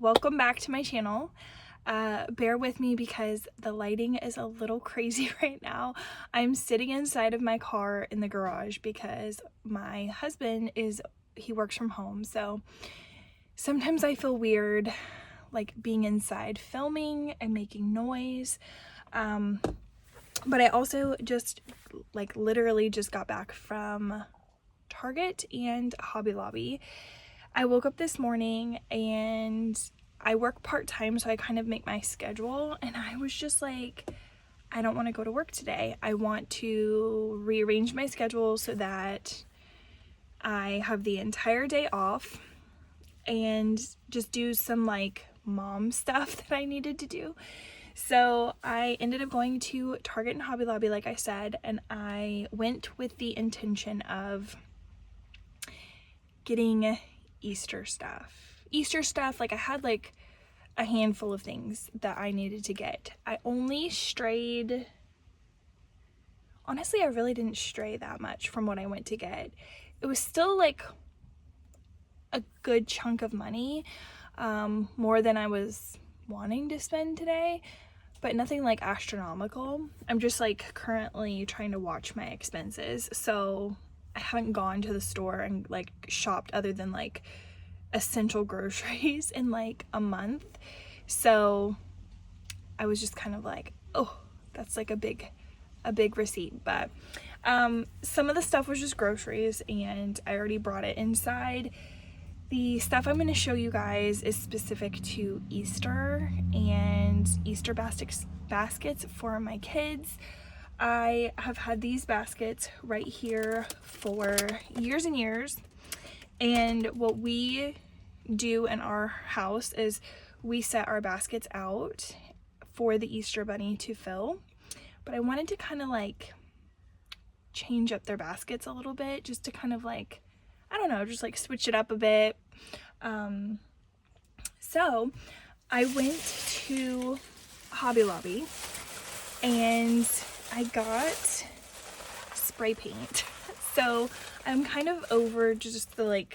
welcome back to my channel. Bear with me because the lighting is a little crazy right now. I'm sitting inside of my car in the garage because my husband he works from home, so sometimes I feel weird like being inside filming and making noise. But I also just literally just got back from Target and Hobby Lobby. I woke up this morning and I work part-time, so I kind of make my schedule, and I was just like, I don't want to go to work today. I want to rearrange my schedule so that I have the entire day off and just do some mom stuff that I needed to do. So I ended up going to Target and Hobby Lobby, like I said, and I went with the intention of getting Easter stuff. I had a handful of things that I needed to get. I only strayed, honestly, I really didn't stray that much from what I went to get. It was still a good chunk of money, more than I was wanting to spend today, but nothing astronomical. I'm just currently trying to watch my expenses, so I haven't gone to the store and shopped other than essential groceries in a month. So I was just kind of oh, that's a big receipt. But some of the stuff was just groceries and I already brought it inside. The stuff I'm going to show you guys is specific to Easter and Easter baskets for my kids. I have had these baskets right here for years and years, and what we do in our house is we set our baskets out for the Easter bunny to fill, but I wanted to kind of change up their baskets a little bit, just to kind of I don't know, just switch it up a bit. So I went to Hobby Lobby and I got spray paint. So I'm kind of over just the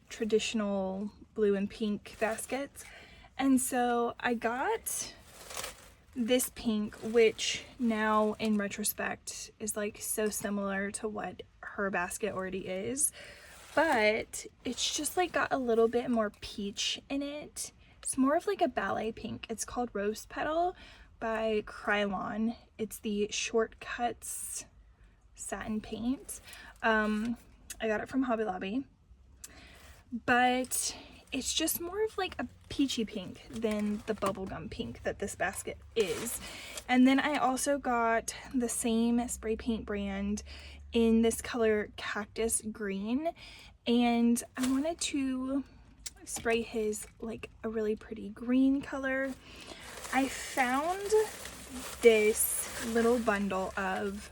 traditional blue and pink baskets, and so I got this pink, which now in retrospect is so similar to what her basket already is, but it's just got a little bit more peach in it. It's more of a ballet pink. It's called Rose Petal by Krylon. It's the Shortcuts satin paint. I got it from Hobby Lobby, but it's just more of a peachy pink than the bubblegum pink that this basket is. And then I also got the same spray paint brand in this color Cactus Green, and I wanted to spray his a really pretty green color. I found this little bundle of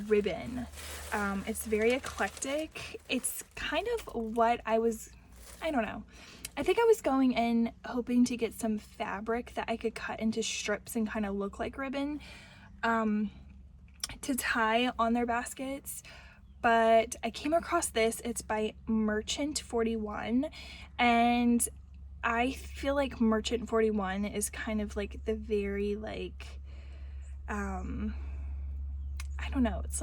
ribbon. It's very eclectic. It's kind of what I don't know. I think I was going in hoping to get some fabric that I could cut into strips and kind of look like ribbon to tie on their baskets. But I came across this. It's by Merchant 41, and I feel like Merchant 41 is kind of the very I don't know, it's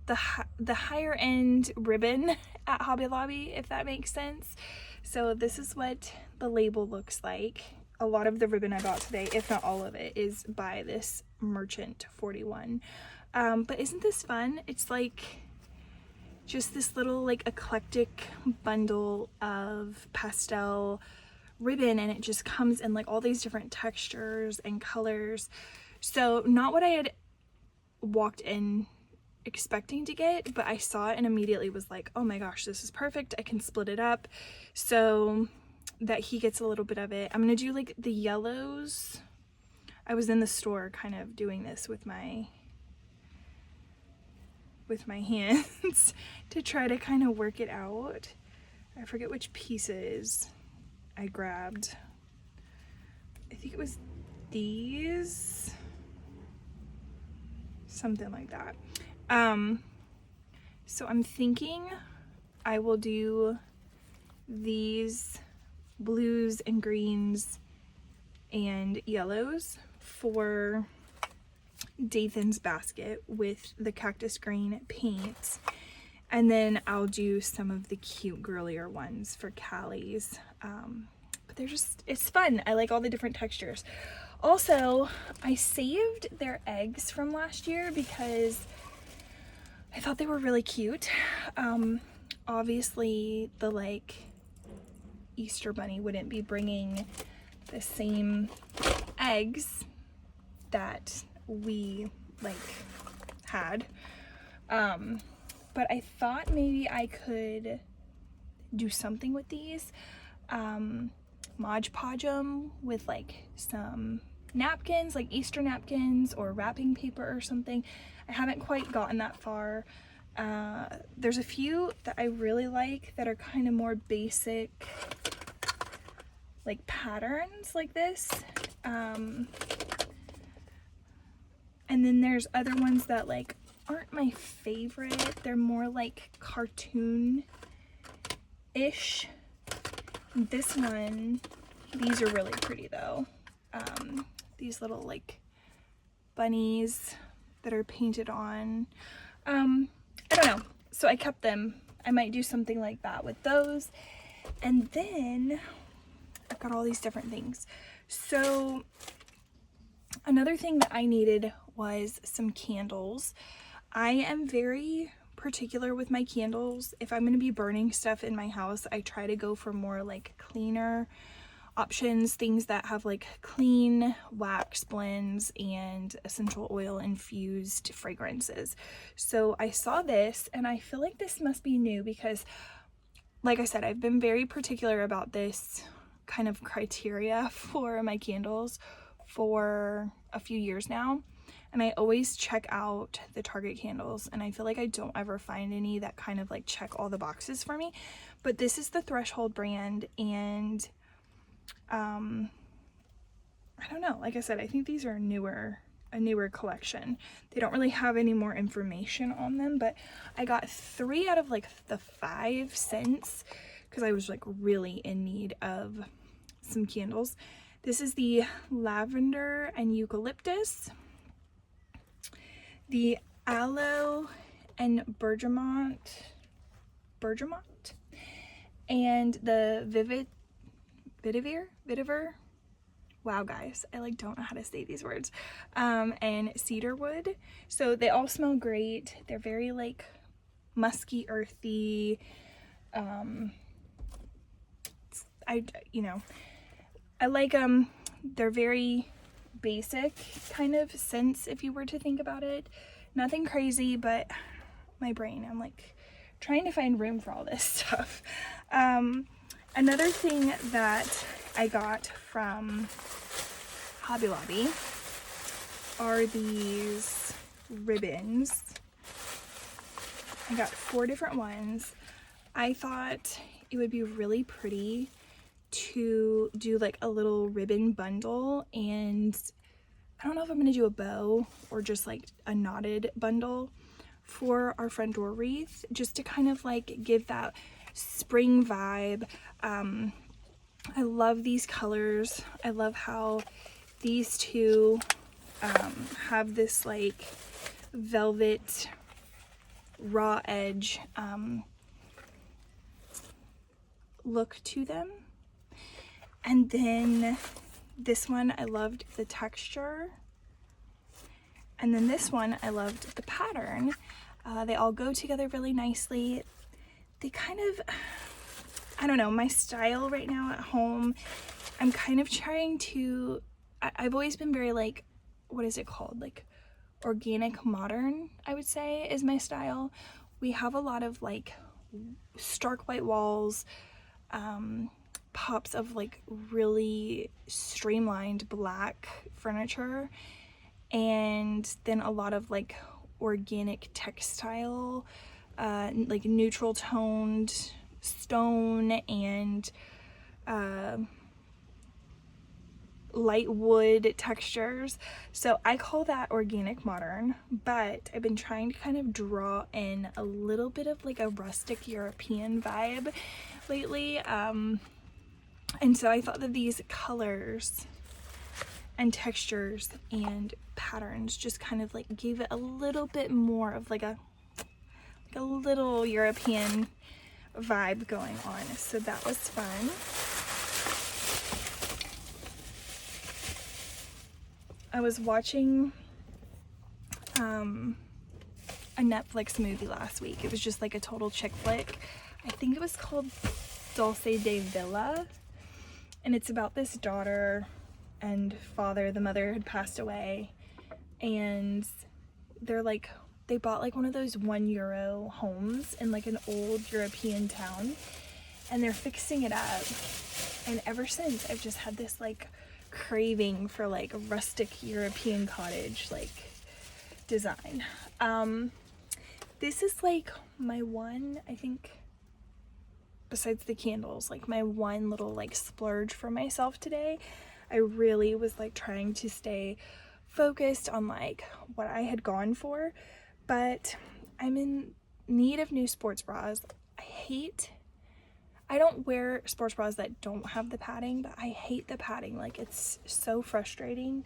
the higher end ribbon at Hobby Lobby, if that makes sense. So this is what the label looks like. A lot of the ribbon I got today, if not all of it, is by this Merchant 41. But isn't this fun? It's just this little eclectic bundle of pastel ribbon, and it just comes in all these different textures and colors. So not what I had walked in expecting to get, but I saw it and immediately was oh my gosh, this is perfect. I can split it up so that he gets a little bit of it. I'm gonna do the yellows. I was in the store kind of doing this with my hands to try to kind of work it out. I forget which pieces I grabbed. I think it was these, something like that. So I'm thinking I will do these blues and greens and yellows for Dathan's basket with the cactus green paint. And then I'll do some of the cute girlier ones for Callie's. But they're just, it's fun. I like all the different textures. Also, I saved their eggs from last year because I thought they were really cute. Obviously the like Easter bunny wouldn't be bringing the same eggs that we like had. But I thought maybe I could do something with these. Mod Podge them with like some napkins, like Easter napkins or wrapping paper or something. I haven't quite gotten that far. There's a few that I really like that are kind of more basic, like patterns like this. And then there's other ones that like aren't my favorite. They're more like cartoon-ish. This one, these are really pretty though. These little like bunnies that are painted on. I don't know. So I kept them. I might do something like that with those. And then I've got all these different things. So another thing that I needed was some candles. I am very particular with my candles. If I'm going to be burning stuff in my house, I try to go for more like cleaner options, things that have like clean wax blends and essential oil infused fragrances. So I saw this and I feel like this must be new because, like I said, I've been very particular about this kind of criteria for my candles for a few years now. And I always check out the Target candles and I feel like I don't ever find any that kind of like check all the boxes for me. But this is the Threshold brand, and I don't know, like I said, I think these are a newer collection. They don't really have any more information on them, but I got 3 out of like the 5 scents because I was like really in need of some candles. This is the lavender and eucalyptus, the aloe and bergamot, and the vetiver. Wow, guys, I like don't know how to say these words. And cedarwood. So they all smell great. They're very like musky, earthy. I like them. They're very basic kind of scents if you were to think about it. Nothing crazy, but my brain, I'm like trying to find room for all this stuff. Another thing that I got from Hobby Lobby are these ribbons. I got 4 different ones. I thought it would be really pretty to do like a little ribbon bundle, and I don't know if I'm gonna do a bow or just like a knotted bundle for our front door wreath, just to kind of like give that spring vibe. I love these colors. I love how these two have this like velvet raw edge look to them. And then this one, I loved the texture. And then this one, I loved the pattern. They all go together really nicely. They kind of, I don't know, my style right now at home, I'm kind of trying to, I've always been very like, what is it called? Like organic modern, I would say, is my style. We have a lot of like stark white walls, pops of like really streamlined black furniture, and then a lot of like organic textile, like neutral toned stone and light wood textures. So I call that organic modern, but I've been trying to kind of draw in a little bit of like a rustic European vibe lately. And so I thought that these colors and textures and patterns just kind of like gave it a little bit more of like a little European vibe going on. So that was fun. I was watching a Netflix movie last week. It was just like a total chick flick. I think it was called Dulce de Villa, and it's about this daughter and father. The mother had passed away, and they bought like one of those €1 homes in like an old European town, and they're fixing it up. And ever since, I've just had this like craving for like a rustic European cottage like design. This is like my one, I think, besides the candles, like my one little like splurge for myself today. I really was like trying to stay focused on like what I had gone for, but I'm in need of new sports bras. I don't wear sports bras that don't have the padding, but I hate the padding. Like, it's so frustrating.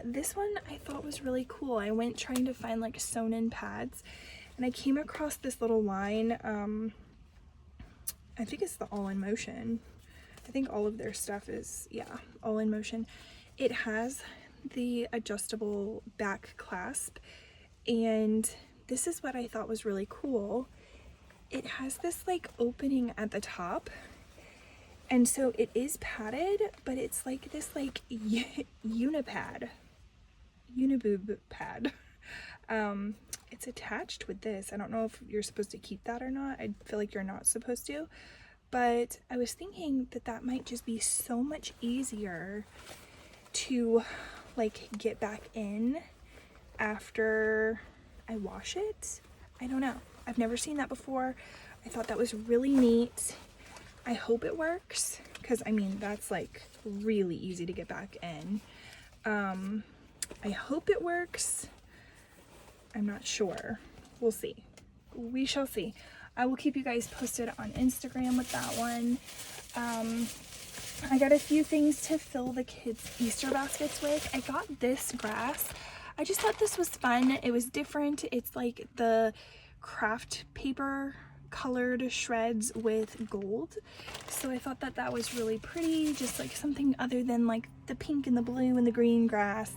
This one I thought was really cool. I went trying to find like sewn in pads, and I came across this little line. I think it's the All in Motion. I think all of their stuff is, yeah, All in Motion. It has the adjustable back clasp, and this is what I thought was really cool. It has this like opening at the top, and so it is padded, but it's like this like uniboob pad. It's attached with this. I don't know if you're supposed to keep that or not. I feel like you're not supposed to, but I was thinking that that might just be so much easier to like get back in after I wash it. I don't know. I've never seen that before. I thought that was really neat. I hope it works, because I mean, that's like really easy to get back in. I hope it works. I'm not sure. We'll see. We shall see. I will keep you guys posted on Instagram with that one. I got a few things to fill the kids' Easter baskets with. I got this grass. I just thought this was fun. It was different. It's like the craft paper colored shreds with gold, so I thought that that was really pretty, just like something other than like the pink and the blue and the green grass.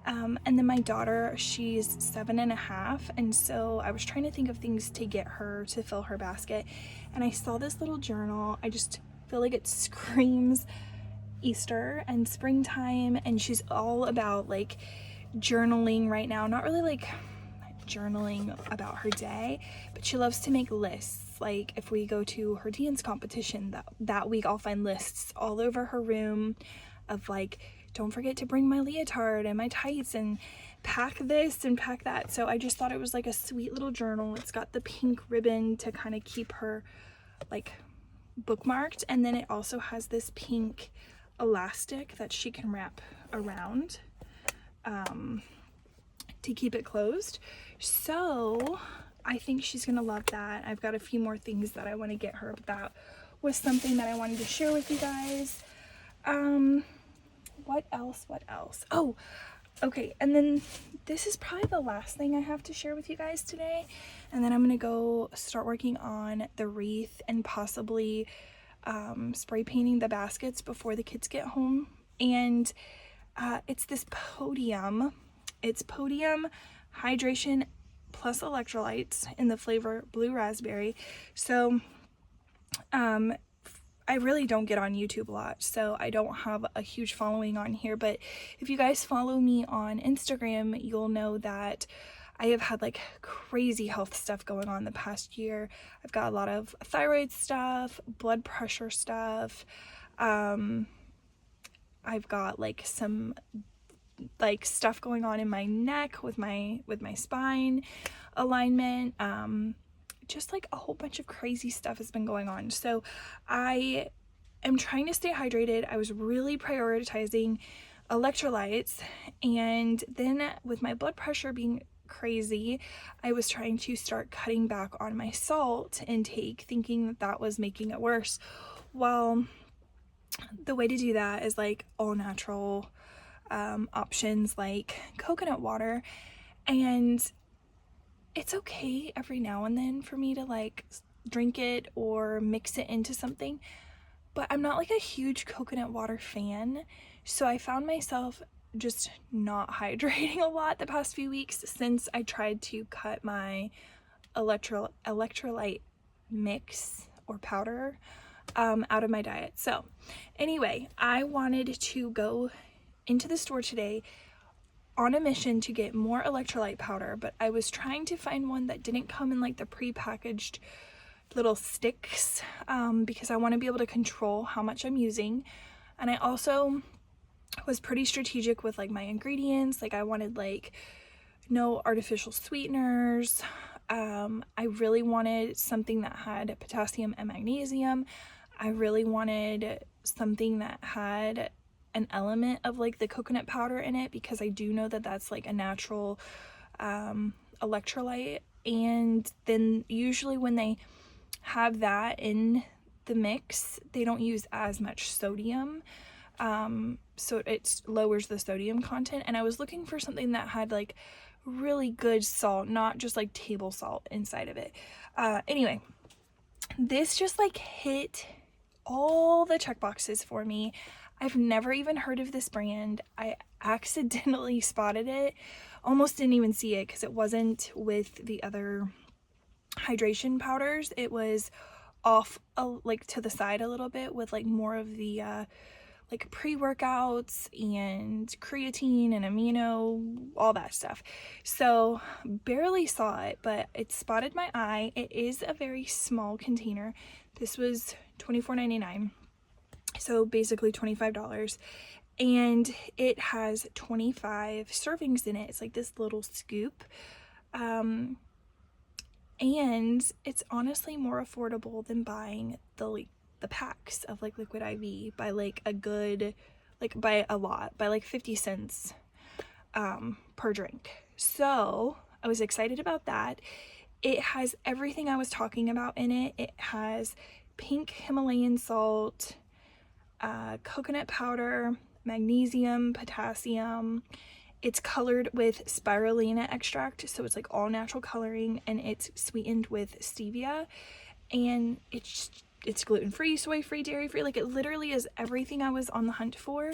And then my daughter, she's 7.5, and so I was trying to think of things to get her to fill her basket, and I saw this little journal. I just feel like it screams Easter and springtime, and she's all about like journaling right now. Not really like journaling about her day, but she loves to make lists. Like if we go to her dance competition that week, I'll find lists all over her room of like, don't forget to bring my leotard and my tights, and pack this and pack that. So I just thought it was like a sweet little journal. It's got the pink ribbon to kind of keep her like bookmarked, and then it also has this pink elastic that she can wrap around to keep it closed. So I think she's gonna love that. I've got a few more things that I want to get her, but that was something that I wanted to share with you guys. What else? Oh, okay, and then this is probably the last thing I have to share with you guys today, and then I'm gonna go start working on the wreath and possibly spray painting the baskets before the kids get home. And it's this podium. It's podium hydration plus electrolytes in the flavor blue raspberry. So I really don't get on YouTube a lot, so I don't have a huge following on here, but if you guys follow me on Instagram, you'll know that I have had like crazy health stuff going on the past year. I've got a lot of thyroid stuff, blood pressure stuff. I've got like some like stuff going on in my neck with my spine alignment. Just like a whole bunch of crazy stuff has been going on. So I am trying to stay hydrated. I was really prioritizing electrolytes, and then with my blood pressure being crazy, I was trying to start cutting back on my salt intake, thinking that that was making it worse. Well, the way to do that is like all natural options like coconut water. And it's okay every now and then for me to like drink it or mix it into something, but I'm not like a huge coconut water fan. So I found myself just not hydrating a lot the past few weeks since I tried to cut my electrolyte mix or powder out of my diet. So anyway, I wanted to go into the store today on a mission to get more electrolyte powder, but I was trying to find one that didn't come in like the pre-packaged little sticks because I want to be able to control how much I'm using. And I also was pretty strategic with like my ingredients. Like I wanted like no artificial sweeteners. I really wanted something that had potassium and magnesium. I really wanted something that had an element of like the coconut powder in it because I do know that that's like a natural electrolyte. And then usually when they have that in the mix, they don't use as much sodium, so it lowers the sodium content. And I was looking for something that had like really good salt, not just like table salt inside of it. Anyway, this just like hit all the check boxes for me. I've never even heard of this brand. I accidentally spotted it, almost didn't even see it because it wasn't with the other hydration powders. It was off like to the side a little bit with like more of the like pre-workouts and creatine and amino, all that stuff. So barely saw it, but it spotted my eye. It is a very small container. This was $24.99, so basically $25, and it has 25 servings in it. It's like this little scoop, and it's honestly more affordable than buying the packs of like liquid IV by like a good, like by a lot, by like 50 cents per drink. So I was excited about that. It has everything I was talking about in it. It has pink Himalayan salt, coconut powder, magnesium, potassium. It's colored with spirulina extract, so it's like all natural coloring, and it's sweetened with stevia, and it's gluten-free, soy-free, dairy-free. Like it literally is everything I was on the hunt for.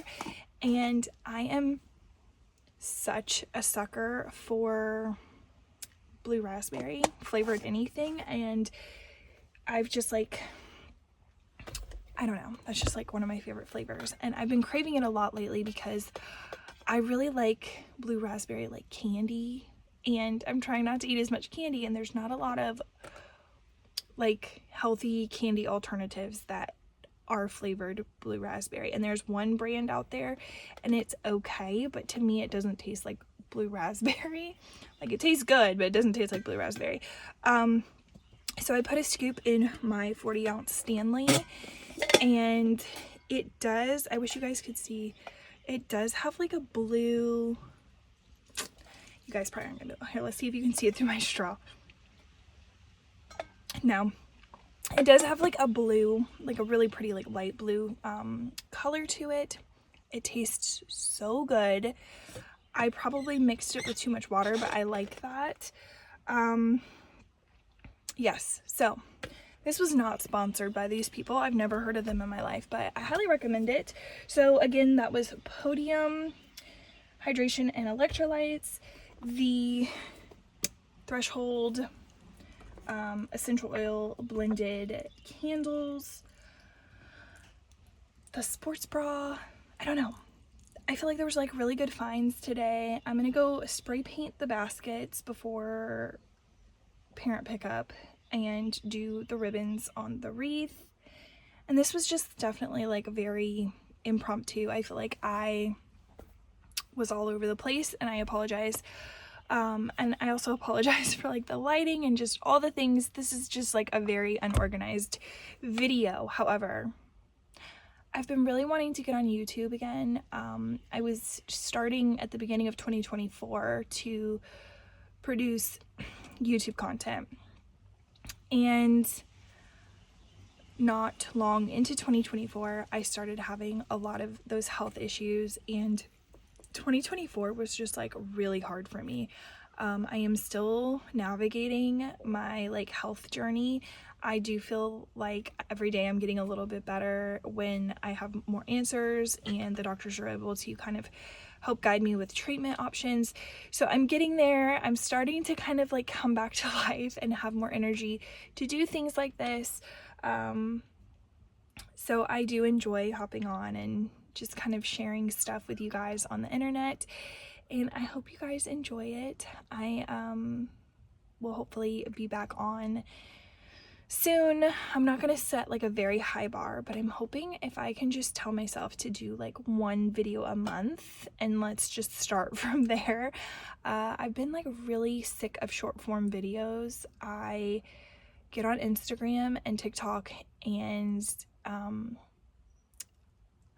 And I am such a sucker for blue raspberry flavored anything, and I've just like, I don't know, that's just like one of my favorite flavors, and I've been craving it a lot lately because I really like blue raspberry like candy, and I'm trying not to eat as much candy, and there's not a lot of like healthy candy alternatives that are flavored blue raspberry. And there's one brand out there and it's okay, but to me it doesn't taste like blue raspberry. Like it tastes good, but it doesn't taste like blue raspberry. So I put a scoop in my 40-ounce Stanley, and it does, I wish you guys could see, it does have like a blue, you guys probably aren't gonna, here, let's see if you can see it through my straw. Now, it does have like a blue, like a really pretty like light blue color to it. It tastes so good. I probably mixed it with too much water, but I like that. Yes, so this was not sponsored by these people. I've never heard of them in my life, but I highly recommend it. So again, that was Podium Hydration and Electrolytes, the Threshold essential oil blended candles, the sports bra. I don't know, I feel like there was like really good finds today. I'm gonna go spray paint the baskets before parent pickup and do the ribbons on the wreath. And this was just definitely like very impromptu. I feel like I was all over the place, and I apologize. And I also apologize for like the lighting and just all the things. This is just like a very unorganized video. However, I've been really wanting to get on YouTube again. I was starting at the beginning of 2024 to produce YouTube content, and not long into 2024, I started having a lot of those health issues, and 2024 was just like really hard for me. I am still navigating my like health journey. I do feel like every day I'm getting a little bit better when I have more answers and the doctors are able to kind of help guide me with treatment options. So I'm getting there. I'm starting to kind of like come back to life and have more energy to do things like this. So I do enjoy hopping on and just kind of sharing stuff with you guys on the internet, and I hope you guys enjoy it. I will hopefully be back on soon. I'm not gonna set like a very high bar, but I'm hoping if I can just tell myself to do like one video a month, and let's just start from there. I've been like really sick of short form videos. I get on Instagram and TikTok and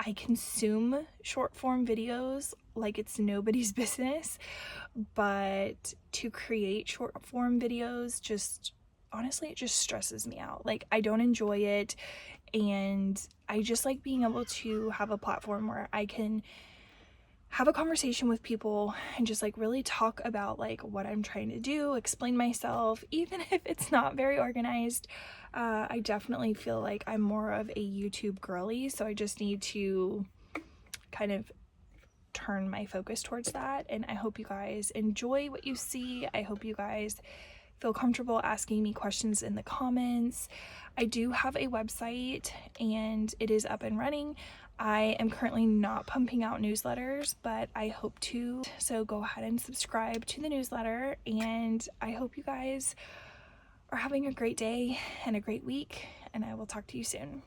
I consume short form videos like it's nobody's business, but to create short form videos, just honestly, it just stresses me out. Like, I don't enjoy it, and I just like being able to have a platform where I can have a conversation with people and just like really talk about like what I'm trying to do, explain myself, even if it's not very organized. I definitely feel like I'm more of a YouTube girly, so I just need to kind of turn my focus towards that. And I hope you guys enjoy what you see. I hope you guys feel comfortable asking me questions in the comments. I do have a website and it is up and running. I am currently not pumping out newsletters, but I hope to. So go ahead and subscribe to the newsletter, and I hope you guys are having a great day and a great week, and I will talk to you soon.